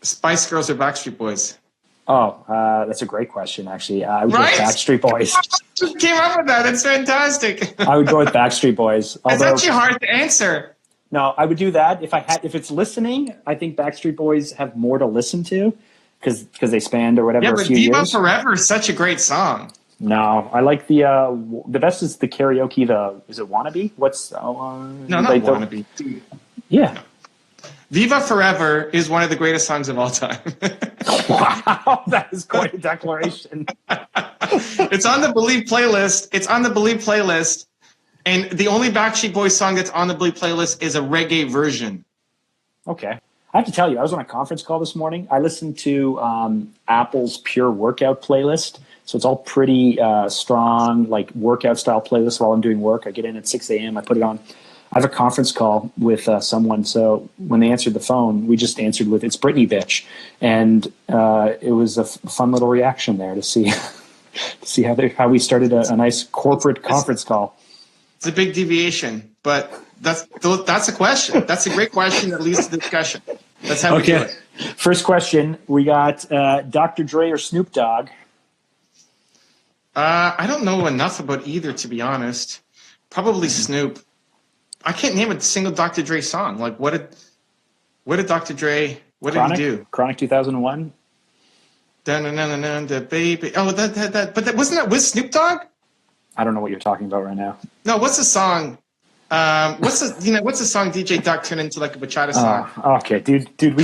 Spice Girls or Backstreet Boys? Oh, that's a great question, actually. I would go with Backstreet Boys. You came up with that. That's fantastic. I would go with Backstreet Boys. It's actually hard to answer. No, I would do that. If it's listening, I think Backstreet Boys have more to listen to. because they spanned or whatever Yeah, a but few Viva years. Forever is such a great song. No, I like the best is the karaoke. Is it Wannabe? What's No, not like Wannabe. Dude. Yeah. Viva Forever is one of the greatest songs of all time. Wow, that is quite a declaration. It's on the Believe playlist. It's on the Believe playlist. And the only Backstreet Boys song that's on the Believe playlist is a reggae version. Okay. I have to tell you, I was on a conference call this morning. I listened to Apple's Pure Workout playlist. So it's all pretty strong, like workout style playlist while I'm doing work. I get in at 6 a.m. I put it on. I have a conference call with someone. So when they answered the phone, we just answered with, "It's Britney, bitch." And it was a fun little reaction there to see to see how we started a nice corporate conference call. It's a big deviation, but that's a question. That's a great question that leads to discussion. That's how we do it. First question, we got Dr. Dre or Snoop Dogg. I don't know enough about either, to be honest. Probably Snoop. I can't name a single Dr. Dre song. Like, what did Dr. Dre? What Chronic? did he do? Chronic 2001. The baby. Oh, that. But wasn't that with Snoop Dogg? I don't know what you're talking about right now. No, what's the song? What's the song DJ Duck turned into like a bachata song? Okay, dude, we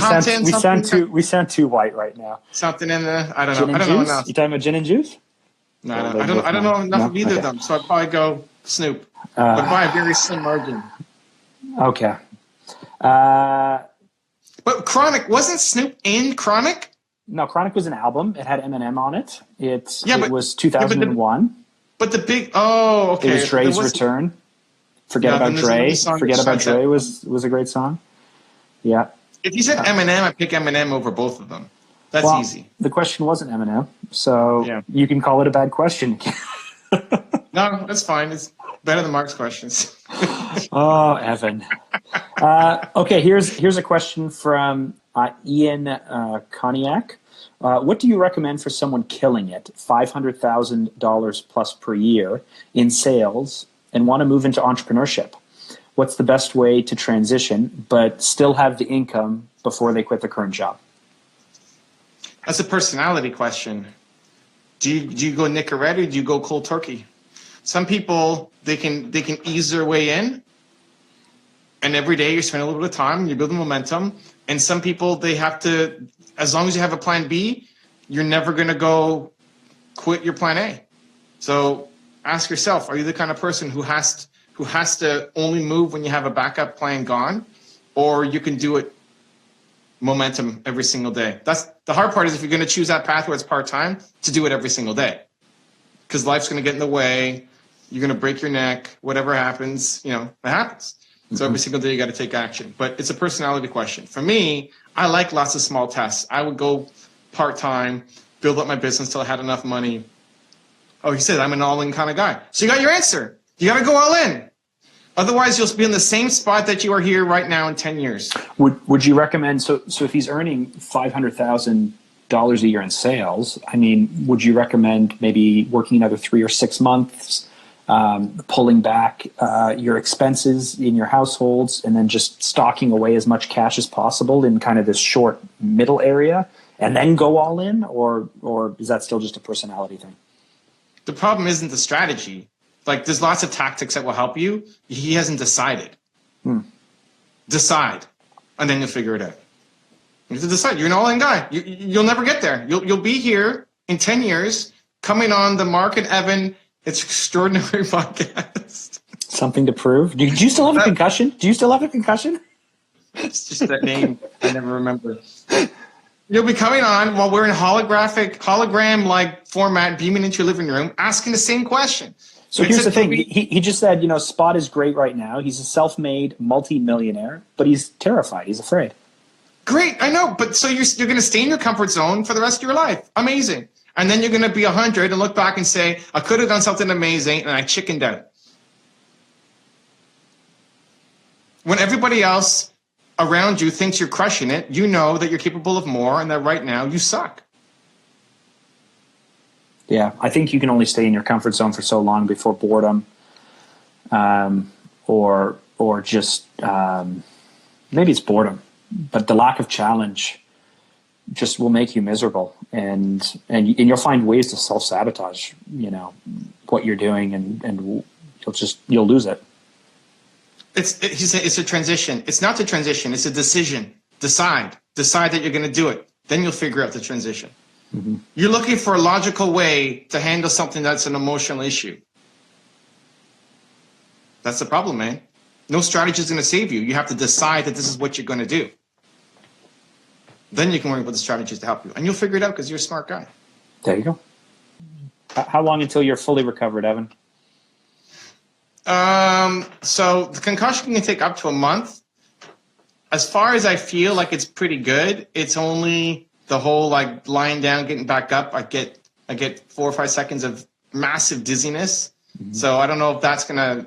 sound too white right now. Something in the I don't Gin know. and I don't know juice? enough. You talking about gin and juice? No, I don't know enough of either of them. So I'd probably go Snoop, but by a very slim margin. Okay. But Chronic, wasn't Snoop in Chronic? No, Chronic was an album. It had Eminem on it. It was 2001. But the big okay. It was Dre's Return. Forget About Dre. Forget About Dre was a great song. Yeah. If you said Eminem, I'd pick Eminem over both of them. That's easy. The question wasn't Eminem, so you can call it a bad question. No, that's fine. It's better than Mark's questions. Oh, Evan. Okay, here's a question from Ian Cognac. What do you recommend for someone killing it, $500,000 plus per year in sales, and want to move into entrepreneurship? What's the best way to transition but still have the income before they quit their current job? That's a personality question. Do you go Nicorette or do you go cold turkey? Some people they can ease their way in, and every day you're spending a little bit of time, you're building momentum. And some people they have to, as long as you have a plan B, you're never going to go quit your plan A. So ask yourself: are you the kind of person who has to only move when you have a backup plan gone, or you can do it momentum every single day? That's the hard part, is if you're going to choose that path where it's part-time, to do it every single day, because life's going to get in the way. You're going to break your neck. Whatever happens, it happens. So every single day you got to take action. But it's a personality question. For me, I like lots of small tests. I would go part-time, build up my business till I had enough money. Oh, he said I'm an all-in kind of guy. So you got your answer. You got to go all in. Otherwise, you'll be in the same spot that you are here right now in 10 years. Would you recommend, so if he's earning $500,000 a year in sales, I mean, would you recommend maybe working another 3 or 6 months, pulling back your expenses in your households, and then just stocking away as much cash as possible in kind of this short middle area, and then go all in? Or is that still just a personality thing? The problem isn't the strategy. Like, there's lots of tactics that will help you. He hasn't decided. Decide, and then you'll figure it out. You have to decide. You're an all-in guy. You'll never get there. You'll be here in 10 years, coming on the Mark and Evan It's Extraordinary podcast. Something to prove. Do you still have a concussion? It's just that name I never remember. You'll be coming on while we're in hologram-like format, beaming into your living room, asking the same question. So here's the thing. He just said, Spot is great right now. He's a self-made multi-millionaire, but he's terrified. He's afraid. Great, I know. But so you're going to stay in your comfort zone for the rest of your life. Amazing. And then you're going to be 100 and look back and say, I could have done something amazing and I chickened out. When everybody else around you thinks you're crushing it, you know that you're capable of more and that right now you suck. Yeah, I think you can only stay in your comfort zone for so long before boredom, or just maybe it's boredom, but the lack of challenge just will make you miserable, and you'll find ways to self-sabotage, what you're doing, and you'll lose it. It's a transition. It's not the transition. It's a decision. Decide that you're going to do it. Then you'll figure out the transition. Mm-hmm. You're looking for a logical way to handle something that's an emotional issue. That's the problem, man. No strategy is going to save you. You have to decide that this is what you're going to do. Then you can worry about the strategies to help you. And you'll figure it out because you're a smart guy. There you go. How long until you're fully recovered, Evan? So the concussion can take up to a month. As far as I feel like it's pretty good, it's only the whole like lying down, getting back up. I get 4 or 5 seconds of massive dizziness. Mm-hmm. So I don't know if that's gonna,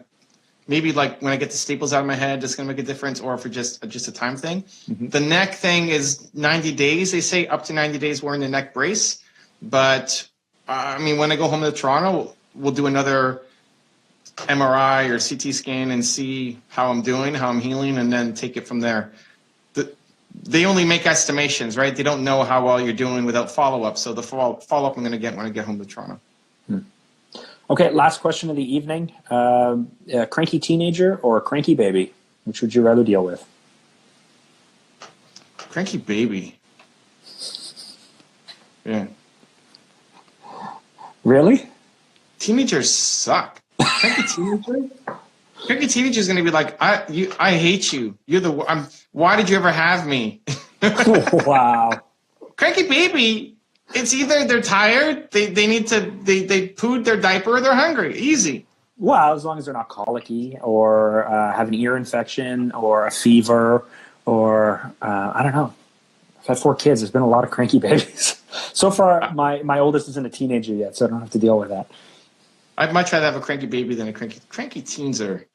maybe like when I get the staples out of my head, it's gonna make a difference, or if it's just a time thing. Mm-hmm. The neck thing is 90 days. They say up to 90 days wearing the neck brace. But I mean, when I go home to Toronto, we'll do another MRI or CT scan and see how I'm doing, how I'm healing, and then take it from there. They only make estimations, right? They don't know how well you're doing without follow-up. So the follow-up I'm going to get when I get home to Toronto. Okay, last question of the evening. A cranky teenager or a cranky baby? Which would you rather deal with? Cranky baby. Yeah. Really? Teenagers suck. Cranky teenager is going to be like, I hate you. Why did you ever have me? Wow. Cranky baby, it's either they're tired, they pooed their diaper, or they're hungry. Easy. Well, as long as they're not colicky or have an ear infection or a fever or I don't know. I've had 4 kids. There's been a lot of cranky babies. So far, my oldest isn't a teenager yet, so I don't have to deal with that. I'd much rather have a cranky baby than a cranky teens are.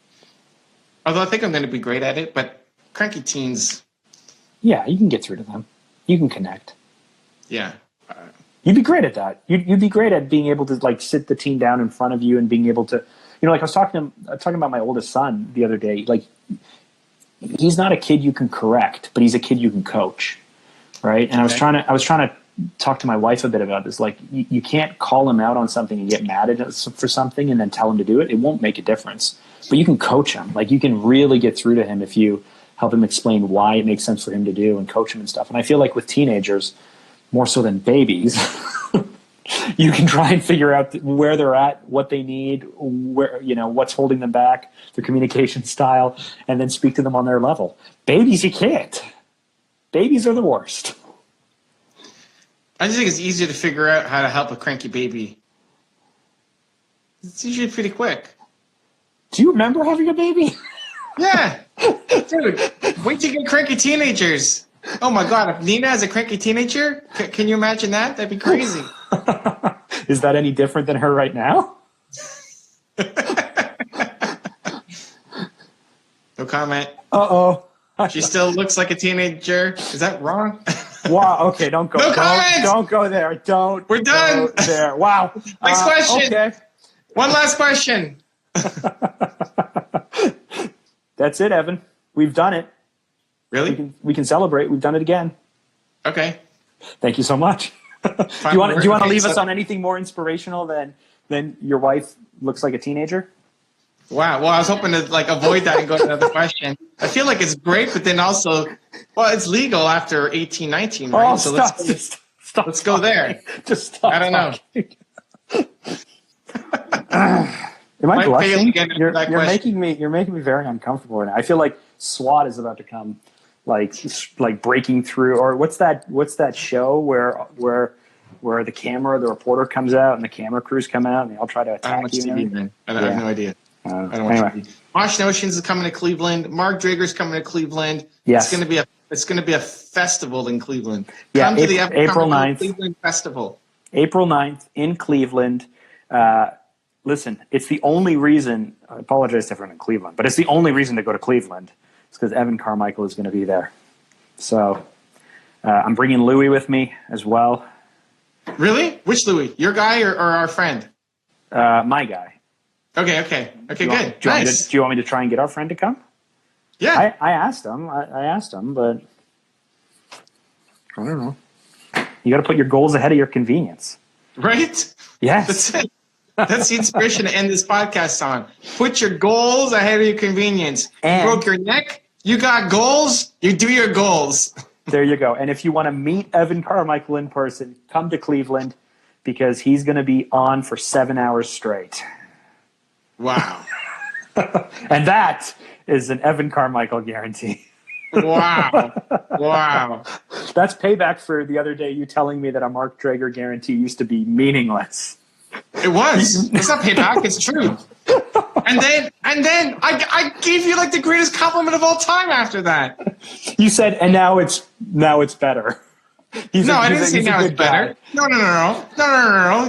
Although I think I'm going to be great at it, but cranky teens. Yeah, you can get through to them. You can connect. Yeah. You'd be great at that. You'd be great at being able to like sit the teen down in front of you and being able to, like I was talking about my oldest son the other day. Like, he's not a kid you can correct, but he's a kid you can coach, right? And okay. I was trying to talk to my wife a bit about this. Like, you can't call him out on something and get mad at us for something and then tell him to do it. It won't make a difference. But you can coach him. Like, you can really get through to him if you help him explain why it makes sense for him to do and coach him and stuff. And I feel like with teenagers, more so than babies, you can try and figure out where they're at, what they need, where, what's holding them back, their communication style, and then speak to them on their level. Babies, you can't. Babies are the worst. I just think it's easier to figure out how to help a cranky baby. It's usually pretty quick. Do you remember having a baby? Yeah. Dude, wait till you get cranky teenagers. Oh my God, if Nina has a cranky teenager, can you imagine that? That'd be crazy. Is that any different than her right now? No comment. Uh-oh. She still looks like a teenager. Is that wrong? Wow. Okay, don't go. No comments. Don't go there. Don't. We're done. Go there. Wow. Next question. Okay. One last question. That's it, Evan. We've done it. Really? We can celebrate. We've done it again. Okay. Thank you so much. Do you want to leave us on anything more inspirational than your wife looks like a teenager? Wow. Well, I was hoping to avoid that and go to another question. I feel like it's great, but then also, it's legal after 18, 19, right? Oh, so let's go there. Just stop. I don't know. Am I blushing? You're making me very uncomfortable right now. I feel like SWAT is about to come, like breaking through. Or what's that show where the reporter comes out and the camera crews come out and they all try to attack you? I have no idea. I don't watch TV. Washington Oceans is coming to Cleveland. Mark Drager's coming to Cleveland. Yes. It's going to be a festival in Cleveland. Yeah, Come to the April 9th. Cleveland Festival. April 9th in Cleveland. Listen, it's the only reason, I apologize to everyone in Cleveland, but it's the only reason to go to Cleveland. It's because Evan Carmichael is going to be there. So I'm bringing Louis with me as well. Really? Which Louis? Your guy or our friend? My guy. Okay, good. Do you want me to try and get our friend to come? Yeah. I asked him. I asked him, but I don't know. You got to put your goals ahead of your convenience. Right? Yes. That's it. That's the inspiration to end this podcast on. Put your goals ahead of your convenience. And you broke your neck. You got goals. You do your goals. There you go. And if you want to meet Evan Carmichael in person, come to Cleveland because he's going to be on for 7 hours straight. Wow. And that is an Evan Carmichael guarantee. Wow. Wow. That's payback for the other day you telling me that a Mark Drager guarantee used to be meaningless. It was. It's not payback. It's true. And then I gave you like the greatest compliment of all time after that. You said, and now it's better. I didn't say now it's better. No.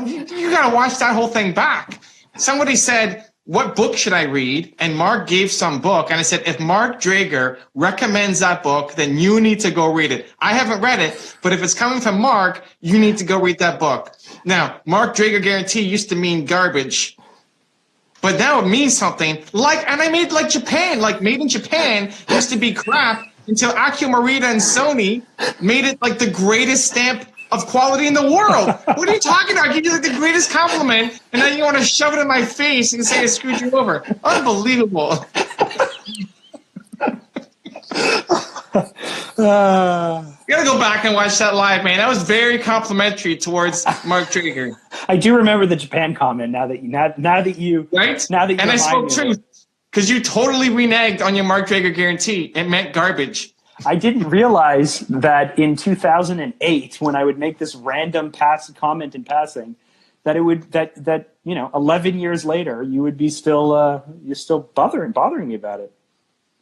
You got to watch that whole thing back. Somebody said, what book should I read? And Mark gave some book. And I said, if Mark Drager recommends that book, then you need to go read it. I haven't read it, but if it's coming from Mark, you need to go read that book. Now, Mark Drager guarantee used to mean garbage. But now it means something and I made like Japan, like made in Japan used to be crap until Akio Morita and Sony made it like the greatest stamp of quality in the world. What are you talking about? I give you like the greatest compliment and then you want to shove it in my face and say I screwed you over. Unbelievable. You gotta go back and watch that live, man. That was very complimentary towards Mark Drager. I do remember the Japan comment now that you right. Now that you and I spoke truth because you totally reneged on your Mark Drager guarantee. It meant garbage. I didn't realize that in 2008, when I would make this random comment in passing, that it would that 11 years later you would be still bothering me about it.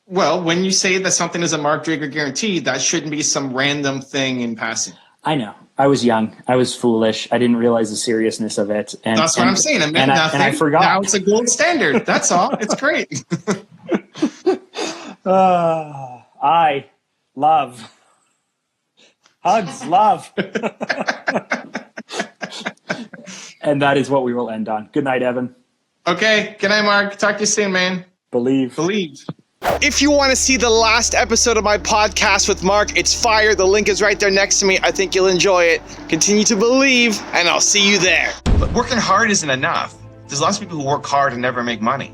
Well, when you say that something is a Mark Drager guarantee, that shouldn't be some random thing in passing. I know. I was young. I was foolish. I didn't realize the seriousn's of it. And that's what I'm saying. It meant nothing. And I forgot. Now it's a gold standard. That's all. It's great. I love. Hugs, love. And that is what we will end on. Good night, Evan. Okay. Good night, Mark. Talk to you soon, man. Believe. If you want to see the last episode of my podcast with Mark, it's fire. The link is right there next to me. I think you'll enjoy it. Continue to believe, and I'll see you there. But working hard isn't enough. There's lots of people who work hard and never make money.